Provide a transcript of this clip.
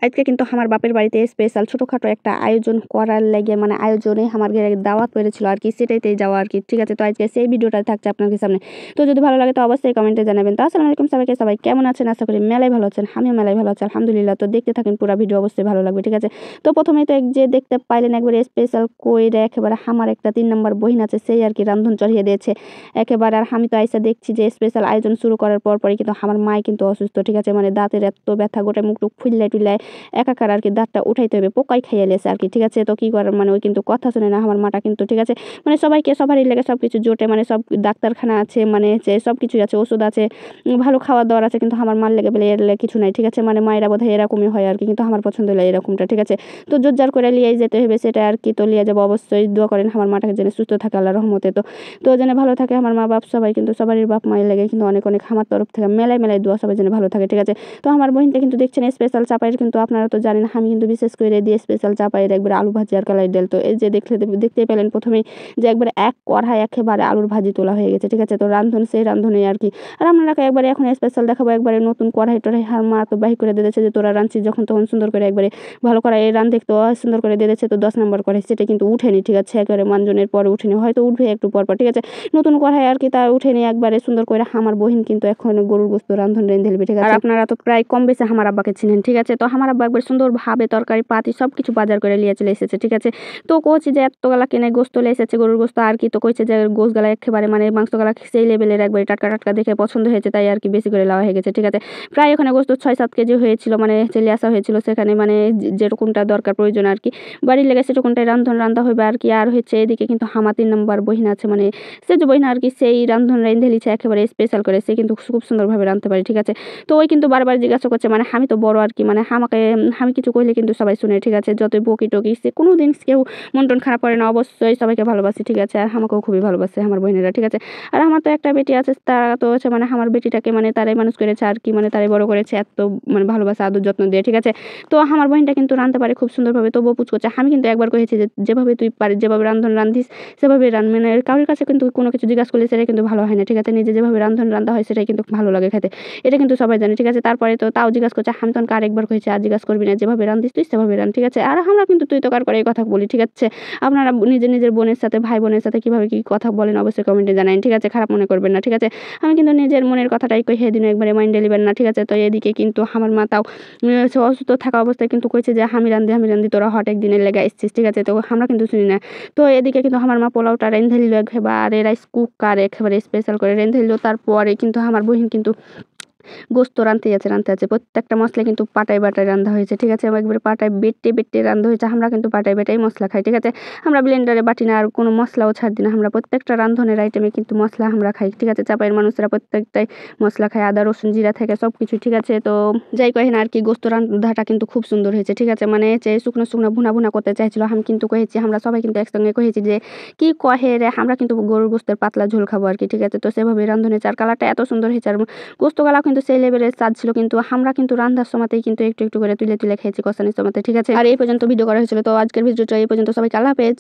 আজকে কিন্তু আমার বাপের বাড়িতে স্পেশাল ছোটোখাটো একটা আয়োজন করার লেগে মানে আয়োজনে আমার ঘরে দাওয়াত করেছিল আর কি, সেটাইতেই যাওয়া আর কি। ঠিক আছে, তো আজকে সেই ভিডিওটা থাকছে আপনাদের সামনে। তো যদি ভালো লাগে তো অবশ্যই কমেন্টে জানাবেন। তো আসসালামু আলাইকুম সবাইকে, সবাই কেমন আছেন? আশা করি মেলায় ভালো আছেন, আমিও মেলায় ভালো আছি আলহামদুলিল্লাহ। তো দেখতে থাকেন, পুরো ভিডিও অবশ্যই ভালো লাগবে। ঠিক আছে, তো প্রথমেই তো যে দেখতে পাইলেন একবারে স্পেশাল কইরে একেবারে আমার একটা 3 নম্বর বহিন আছে, সেই আর কি রান্ধন চড়িয়ে দিয়েছে একেবারে। আর আমি তো আইসা দেখছি যে স্পেশাল আয়োজন শুরু করার পরই কিন্তু আমার মায় কিন্তু অসুস্থ। ঠিক আছে, মানে দাঁতের এত ব্যথা, গোটা মুখ টুক ফুললে টুললে একাকার আর কি, দাঁতটা উঠাইতে হবে, পোকাই খাইয়ে লেছে আর কি। ঠিক আছে, তো কি করার, মানে ওই কিন্তু কথা শুনে না আমার মাটা কিন্তু। ঠিক আছে, মানে সবাইকে সবারই লেগে সব কিছু জোটে, মানে সব ডাক্তারখানা আছে, মানে যে সব কিছুই আছে, ওষুধ আছে, ভালো খাওয়া দাওয়ার আছে, কিন্তু আমার মার লেগে বলে এর লেগে কিছু নাই। ঠিক আছে, মানে মায়েরা বোধহয় এরকমই হয় আর কি, কিন্তু আমার পছন্দ হলো এরকমটা। ঠিক আছে, তো জোরজার করে লিয়েই যেতে হবে সেটা আর কি। তো লিয়ে যাবো, অবশ্যই দোয়া করেন আমার মাটাকে যেন সুস্থ থাকে আল্লাহর রহমতে। তো যেন ভালো থাকে আমার মা বাপ সবাই, কিন্তু সবারই বাপ মায়ের লেগে কিন্তু অনেক অনেক আমার তরফ থেকে মেলায় মেলায় দোয়া, সবাই যেন ভালো থাকে। ঠিক আছে, তো আমার বোনটা কিন্তু দেখছেন স্পেশাল চাপাইয়ের, কিন্তু আপনারা তো জানেন আমি কিন্তু বিশেষ করে দিয়ে স্পেশাল চাপাইয়ের একবার আলু ভাজি আর কালাই ডাল। তো এই যে দেখতে পেলেন প্রথমেই যে একবার এক কড়াই একেবারে আলুর ভাজি তোলা হয়ে গেছে। ঠিক আছে, তো রান্ধন সেই রান্ধনে আর কি। আর আপনারা একবারে এখন স্পেশাল দেখাবো একবারে নতুন কড়াই টড়াই, আর মা তো বাহি করে দিয়েছে যে তোরা রাঁধছিস যখন তখন সুন্দর করে একবারে ভালো কড়াই রান্ধে, তো সুন্দর করে দিয়ে দিয়েছে। তো 10 নম্বর কড়াই সেটা কিন্তু উঠেনি। ঠিক আছে, একেবারে মানজনের পরে উঠেনি, হয়তো উঠবে একটু পর। ঠিক আছে, নতুন কড়াই আর কি, তা উঠেনি একবারে সুন্দর করে। আমার বহিন কিন্তু এখন গরুর গোস্ত রান্ধন রেঁধে দিলবে। ঠিক আছে, আর আপনারা তো প্রায় কম বেশি আমার আব্বাকে চিনেন। ঠিক আছে, তো আমার আব্বা একবার সুন্দরভাবে তরকারি পাতি সব কিছু বাজার করে নিয়ে চলে এসেছে। ঠিক আছে, তো কইছি যে এতগুলা কিনে গোস্ত লে এসেছে, গরুর গোস্ত আর কি। তো কইছে যে গোস্তগুলা একেবারে মানে মাংসগুলা সেই লেভেলের একবারে টাটকা টাটকা দেখে পছন্দ হয়েছে, তাই আর কি বেশি করে লাওয়া হয়ে গেছে। ঠিক আছে, প্রায় ওখানে গোস্ত 6-7 কেজি হয়েছিল, মানে চলে আসা হয়েছিল সেখানে, মানে যেরকমটা দরকার প্রয়োজন আর কি বাড়ির লেগে সেরকমটাই রান্ধা হইবে আর কি। আর হচ্ছে এদিকে কিন্তু আমার 3 নম্বর বহিন আছে, মানে সে যে বহিন আর কি, সেই রান্ধন রেঁধে লিছে একেবারে স্পেশাল করে, সে কিন্তু খুব সুন্দরভাবে রাঁধতে পারে। ঠিক আছে, তো ওই কিন্তু বারবার জিজ্ঞাসা করছে, মানে আমি তো বড় আর কি, মানে আমাকে আমি কিছু কইলে কিন্তু সবাই শুনে। ঠিক আছে, যতই বকি টকি সে কোনো দিন কেউ মন টন খারাপ করে না, অবশ্যই সবাইকে ভালোবাসি। ঠিক আছে, আর আমাকেও খুবই ভালোবাসে আমার বোনেরা। ঠিক আছে, আর আমার তো একটা বেটি আছে, তারা তো হচ্ছে মানে আমার বেটিটাকে মানে তারাই মানুষ করেছে আর কি, মানে তারাই বড় করেছে এত মানে ভালোবাসা আদর যত্ন দিয়ে। ঠিক আছে, তো আমার বোনটা কিন্তু রাঁধতে পারে খুব সুন্দরভাবে, তবুও পুচ করছে। আমি কিন্তু একবার কহেছি যে যেভাবে তুই পারিস, যেভাবে রান্ধন রান্ধিস সেভাবে মানে কারোর কাছে কিন্তু কোনো কিছু জিজ্ঞাসা করলে সেটা কিন্তু ভালো হয় না। ঠিক আছে, নিজে যেভাবে রান্ধন রান্ধা হয় সেটাই কিন্তু ভালো লাগে খেতে, এটা কিন্তু সবাই জানে। ঠিক আছে, তারপরে তো তাও জিজ্ঞাসা করছে, আমি তখন আরেকবার কহেছি আর জিজ্ঞাসা করবি না, যেভাবে রান্ধিস তুই সেভাবে রান। ঠিক আছে, আর আমরা কিন্তু তুই তো কার করে এই কথা বলি। ঠিক আছে, আপনারা নিজের বোনের সাথে ভাই বোনের সাথে কিভাবে কি কথা বলেন অবশ্যই কমেন্টে জানান। ঠিক আছে, খারাপ মনে করবেন না। ঠিক আছে, আমি কিন্তু নিজের মনের কথাটাই কই, সেদিন একবারে মাইন্ডে নেবেন না। ঠিক আছে, তো এদিকে কিন্তু আমার মা তাও অসুস্থ থাকা অবস্থায় কিন্তু কইছে যে আমি রান্ধি তোরা হট একদিনের লেগে এসছিস। ঠিক আছে, তো আমরা কিন্তু শুনি না। তো এদিকে কিন্তু আমার মা পোলাওটা রেঁধে দিল একেবারে রাইস কুকার একেবারে স্পেশাল করে রেঁধে দিল। তারপরে কিন্তু আমার বহিন কিন্তু গোস্ত রাঁধতে আছে প্রত্যেকটা মশলা কিন্তু পাটায় বাটায় রান্ধা হয়েছে। ঠিক আছে, একবারে পাটায় বেটে রান্ধা হয়েছে। আমরা কিন্তু পাটায় বেটাই মশলা খাই। ঠিক আছে, আমরা ব্লেন্ডারে বাটি না, আর কোনো মশলাও ছাড় দিই না। আমরা প্রত্যেকটা রান্ধনের আইটেমে কিন্তু মশলা আমরা খাই। ঠিক আছে, চাপাইয়ের মানুষরা প্রত্যেকটাই মশলা খায়, আদা রসুন জিরা থেকে সব কিছু। ঠিক আছে, তো যাই কহে না আর কি, গোস্ত রান্ধাটা কিন্তু খুব সুন্দর হয়েছে। ঠিক আছে, মানে যে শুকনো ভুনা করতে চাইছিল, আমি কিন্তু কহেছি, আমরা সবাই কিন্তু একসঙ্গে কহেছি যে কি কহে রে, আমরা কিন্তু গরুর গোস্তের পাতলা ঝোল খাবো আর কি। ঠিক আছে, তো সেভাবে রান্ধনে চার কালারটা এত সুন্দর হয়েছে, আর গোস্তগুলাও কিন্তু সেই লেভেলের স্বাদ ছিল, কিন্তু আমরা কিন্তু রান্নার সময়তেই কিন্তু একটু একটু করে তুলে খেয়েছি কষানির সময়তে। ঠিক আছে, আর এই পর্যন্ত ভিডিও করা হয়েছিল। তো আজকের ভিডিওটা এই পর্যন্ত, সবাইকে আল্লাহ হাফেজ।